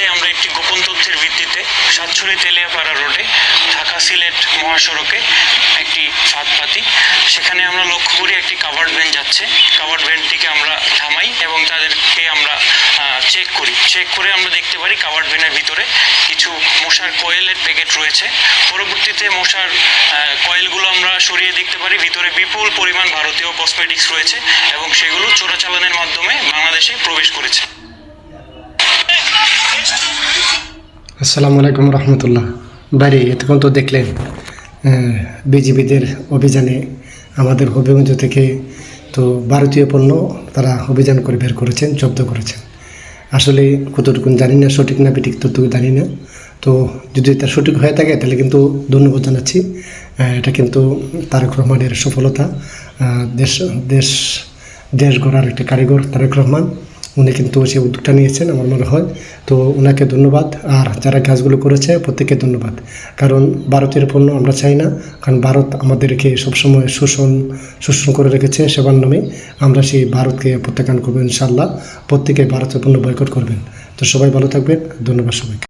আজকে আমরা একটি গোপন তথ্যের ভিত্তিতে সাতছড়ি তেলিয়াপাড়া রোডে ঢাকা সিলেট মহাসড়কে একটি ফাঁদ পাতি। সেখানে আমরা লক্ষ্য করি একটি কাভার্ড ভ্যান যাচ্ছে। কাভার্ড ভ্যানটিকে আমরা থামাই এবং তাদেরকে আমরা চেক করে আমরা দেখতে পারি কাভার্ড ভ্যানের ভিতরে কিছু মশার কয়েলের প্যাকেট রয়েছে। পরবর্তীতে মশার কয়েলগুলো আমরা সরিয়ে দেখতে পারি ভিতরে বিপুল পরিমাণ ভারতীয় কসমেটিক্স রয়েছে এবং সেগুলো চোরাচালানের মাধ্যমে বাংলাদেশে প্রবেশ করেছে। আসসালামু আলাইকুম রহমতুল্লাহ। বাইরে এতক্ষণ তো দেখলেন বিজিবিদের অভিযানে আমাদের হবিগঞ্জ থেকে তো ভারতীয় পণ্য তারা অভিযান করে বের করেছেন, জব্দ করেছেন। আসলে কতটুকু জানি না, সঠিক না বেঠিক তো জানি না। তো যদি এটা সঠিক হয়ে থাকে তাহলে কিন্তু ধন্যবাদ জানাচ্ছি। এটা কিন্তু তারেক রহমানের সফলতা। দেশ গড়ার একটা কারিগর তারেক রহমান, উনি কিন্তু সেই উদ্যোগটা নিয়েছেন আমার মনে হয়। তো ওনাকে ধন্যবাদ, আর যারা কাজগুলো করেছে প্রত্যেককে ধন্যবাদ। কারণ ভারতের পণ্য আমরা চাই না, কারণ ভারত আমাদেরকে সবসময় শোষণ করে রেখেছে সেবার নামে। আমরা সেই ভারতকে প্রত্যাখ্যান করবো ইনশাআল্লাহ। প্রত্যেকে ভারতের পণ্য বয়কট করবেন। তো সবাই ভালো থাকবেন, ধন্যবাদ সবাইকে।